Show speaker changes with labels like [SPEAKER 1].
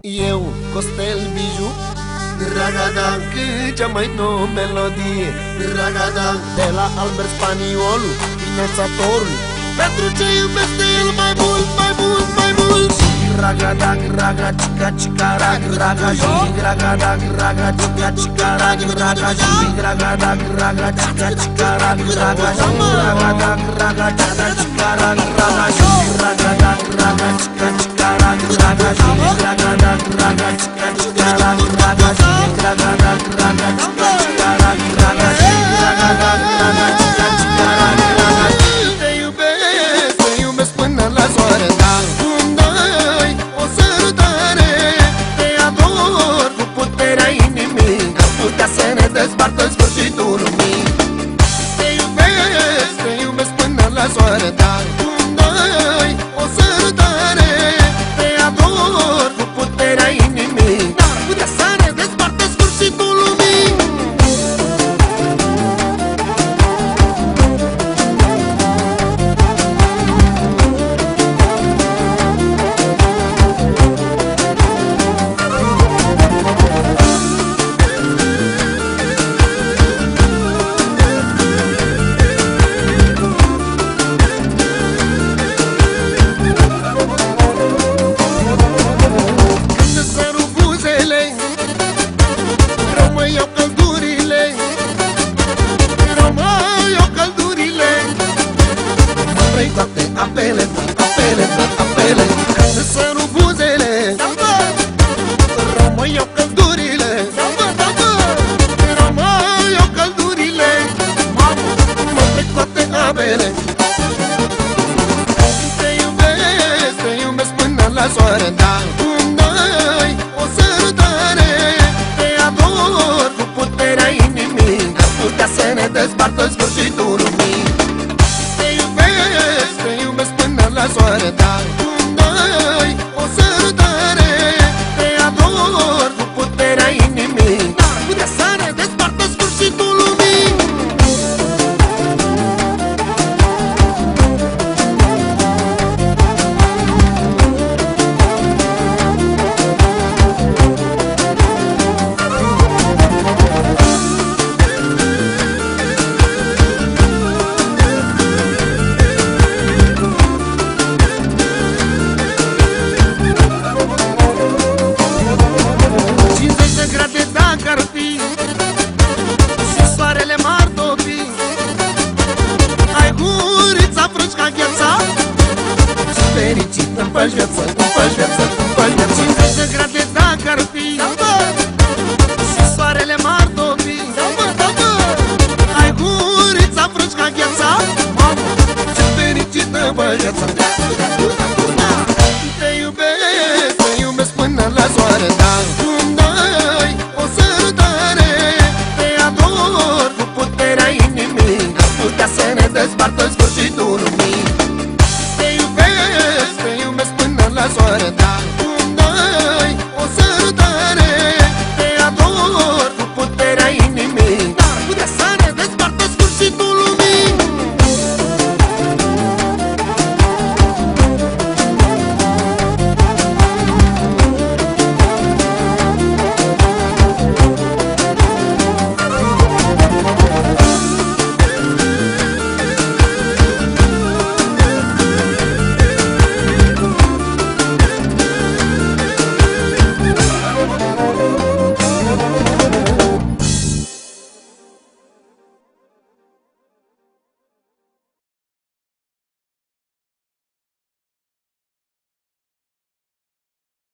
[SPEAKER 1] Eu, Costel Biju, Ragadan, cea mai nouă melodie, Ragadan, de la Albert Spaniolu, finanțatorul, pentru ce iubește el mai mult, mai mult, mai mult. Ragadan, raga, chica, chica, rag, raga, jig, ragadan, raga, chica, chica, rag, raga, jig, ragadan, raga, chica, chica, rag, raga, jig, ragadan, raga, chica, chica, rag, raga, jig, ragadan, raga, chica, chica, rag, raga, jig, ragadan, raga, chica, chica, rag, raga, jig, ragadan, raga, chica, chica, rag, raga, jig, ragadan, raga, chica, chica, rag, raga, jig. Te iubesc până la soare, dar să ne dezbartă sfârșitul lumii. Te iubesc până la soare, dar cum dai o sărutare, te ador cu puterea inimii, dar putea să ne dezbartă sfârșitul lumii. Apele, când sărut buzele, rămâi eu căldurile, rămâi eu căldurile, mă plec toate apele. Te iubesc până la soare, dar cum dai o sărutare, te ador cu puterea inimii, dar putea să ne dezbartă sfârșitul lumii. Te iubesc până la soare, dar cum dai o sărutare, te ador cu puterea inimii, dar putea să ne dezbartă sfârșitul lumii. Și soarele m-ar topi, ai gurița frângi ca gheața, și fericit îmi faci viață, îmi faci viață, îmi faci viață. 50 de grade dacă ar fi,